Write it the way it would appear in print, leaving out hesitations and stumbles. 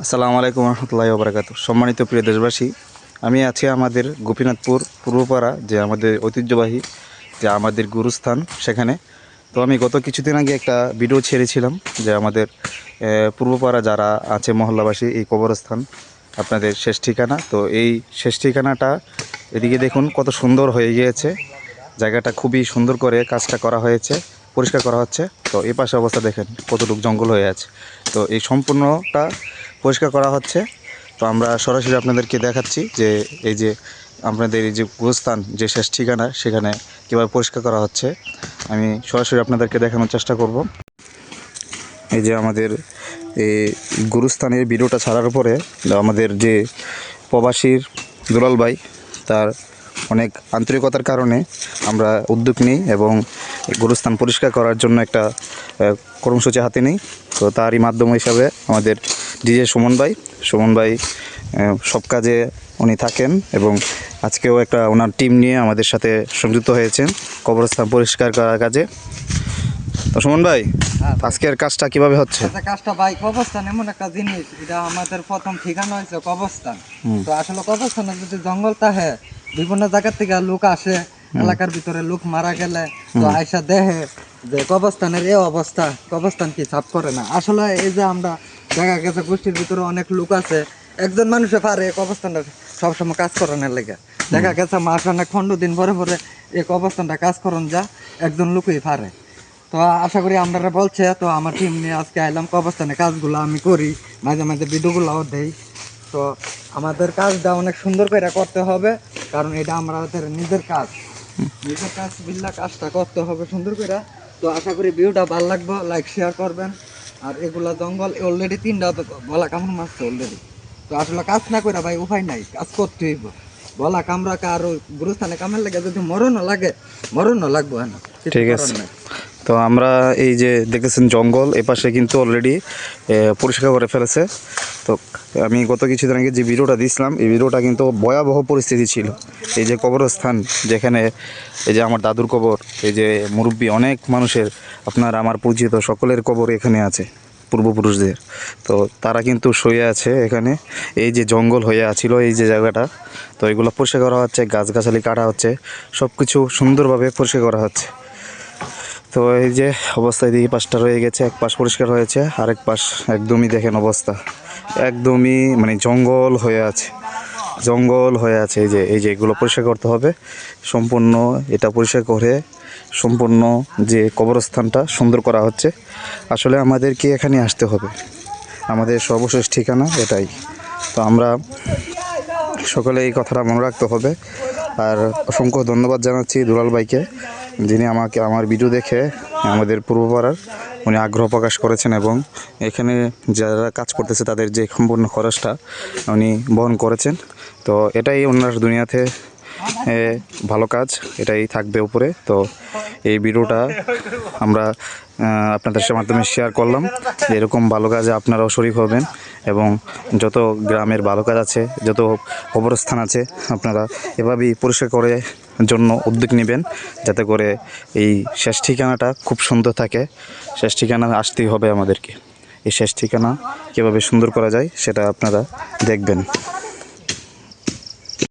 আসসালামু আলাইকুম রহমতুল্লাহি ওয়া বারাকাতুহু। সম্মানিত প্রিয় দেশবাসী, আমি আছি আমাদের গোপীনাথপুর পূর্বপাড়া, যে আমাদের ঐতিহ্যবাহী যে আমাদের গুরুস্থান সেখানে। তো আমি গত কিছুদিন আগে একটা ভিডিও ছেড়েছিলাম যে আমাদের পূর্বপাড়া যারা আছে মহল্লাবাসী, এই কবরস্থান আপনাদের শেষ ঠিকানা। তো এই শেষ ঠিকানাটা এদিকে দেখুন কত সুন্দর হয়ে গিয়েছে, জায়গাটা খুবই সুন্দর করে কাজটা করা হয়েছে, পরিষ্কার করা হচ্ছে। তো এই পাশে অবস্থা দেখেন কতটুকু জঙ্গল হয়ে আছে। তো এই সম্পূর্ণটা পরিষ্কার করা হচ্ছে। তো আমরা সরাসরি আপনাদেরকে দেখাচ্ছি যে এই যে আপনাদের এই যে গোস্থান যে শেষ ঠিকানা সেখানে কীভাবে পরিষ্কার করা হচ্ছে আমি সরাসরি আপনাদেরকে দেখানোর চেষ্টা করব। এই যে আমাদের এই গুরুস্থানের ভিডিওটা ছাড়ার পরে আমাদের যে প্রবাসীর দুলাল ভাই, তার অনেক আন্তরিকতার কারণে আমরা উদ্যোগ নিই এবং গুরুস্থান পরিষ্কার করার জন্য একটা কর্মসূচি হাতে নিই। তো তারই মাধ্যম হিসাবে আমাদের ডিজে সুমন ভাই সব কাজে উনি থাকেন এবং আজকেও একটা ওনার টিম নিয়ে আমাদের সাথে সংযুক্ত হয়েছেন কবরস্থান পরিষ্কার করার কাজে। তো সুমন ভাই, আজকের কাজটা কিভাবে হচ্ছে? কাজটা ভাই, কবরস্থান এমন একটা জিনিস, এটা আমাদের প্রথম ঠিকানা হয়েছে কবরস্থান। তো আসলে কবরস্থানে যদি জঙ্গল থাকে, বিভিন্ন জায়গা থেকে লোক আসে, এলাকার ভিতরে লোক মারা গেলে তো আয়সা দেখে যে কবরস্থানের এই অবস্থা, কবরস্থান কি সাফ করে না। আসলে এই যে আমরা দেখা গেছে গোষ্ঠীর ভিতরে অনেক লোক আছে, একজন মানুষে পারে কবরস্থানটা সবসময় কাজ করানোর লেগে। দেখা গেছে মাস অনেক 15 দিন পরে পরে এই কবরস্থানটা কাজ করান যা একজন লোকই পারে। তো আশা করি আপনারা বলছে, তো আমার টিম নিয়ে আজকে আইলাম কবরস্থানে, কাজগুলো আমি করি, মাঝে মাঝে ভিডিওগুলোও দেই। তো আমাদের কাজটা অনেক সুন্দর করে করতে হবে, কারণ এটা আমাদের নিজের কাজ বিল্লা কাজটা করতে হবে সুন্দর করে। তো আশা করি ভিডিওটা ভালো লাগবে, লাইক শেয়ার করবেন। আর এগুলা জঙ্গল অলরেডি 3টা বলা কামড় মারছে অলরেডি। তো আসলে কাজ না করে ভাই উপায় নাই, কাজ করতে হইব। বলা কামড়া আর গুরুস্থানে কামের লাগে যদি মরণও লাগে, মরণও লাগবো। হ্যাঁ, ঠিক আছে। তো আমরা এই যে দেখতেছেন জঙ্গল, এপাশে কিন্তু অলরেডি পরিষ্কার করে ফেলেছে। তো আমি গত কিছুদিন আগে যে ভিডিওটা দিয়েছিলাম, এই ভিডিওটা কিন্তু ভয়াবহ পরিস্থিতি ছিল। এই যে কবরস্থান, যেখানে এই যে আমার দাদুর কবর, এই যে মুরব্বী অনেক মানুষের, আপনার আমার পরিচিত সকলের কবর এখানে আছে, পূর্বপুরুষদের। তো তারা কিন্তু শুয়ে আছে এখানে। এই যে জঙ্গল হয়ে আছিল এই যে জায়গাটা, তো এগুলো পরিষ্কার করা হচ্ছে, গাছগাছালি কাটা হচ্ছে, সব কিছু সুন্দরভাবে পরিষ্কার করা হচ্ছে। তো এই যে অবস্থায় দিকে পাশটা রয়ে গেছে, এক পাশ পরিষ্কার হয়েছে, আরেক পাশ একদমই দেখেন অবস্থা, একদমই মানে জঙ্গল হয়ে আছে, জঙ্গল হয়ে আছে। এই যে এগুলো পরিষ্কার করতে হবে সম্পূর্ণ। এটা পরিষ্কার করে সম্পূর্ণ যে কবরস্থানটা সুন্দর করা হচ্ছে। আসলে আমাদেরকে এখানে আসতে হবে, আমাদের সর্বশেষ ঠিকানা এটাই। তো আমরা সকলে এই কথাটা মনে রাখতে হবে। আর অসংখ্য ধন্যবাদ জানাচ্ছি দুলাল ভাইকে, যিনি আমাকে আমার ভিডিও দেখে আমাদের পূর্বপাড়ার উনি আগ্রহ প্রকাশ করেছেন এবং এখানে যারা কাজ করতেছে তাদের যে সম্পূর্ণ খরচটা উনি বহন করেছেন। তো এটাই ওনার দুনিয়াতে ভালো কাজ, এটাই থাকবে উপরে। তো এই ভিডিওটা আমরা আপনাদের মাধ্যমে শেয়ার করলাম যে এরকম ভালো কাজে আপনারাও শরীক হবেন এবং যত গ্রামের ভালো কাজ আছে, যত কবরস্থান আছে, আপনারা এভাবেই পরিষ্কার করে জন্য উদ্যোগ নেবেন, যাতে করে এই শেষ ঠিকানাটা খুব সুন্দর থাকে। শেষ ঠিকানা আসতেই হবে আমাদেরকে। এই শেষ ঠিকানা কীভাবে সুন্দর করা যায় সেটা আপনারা দেখবেন।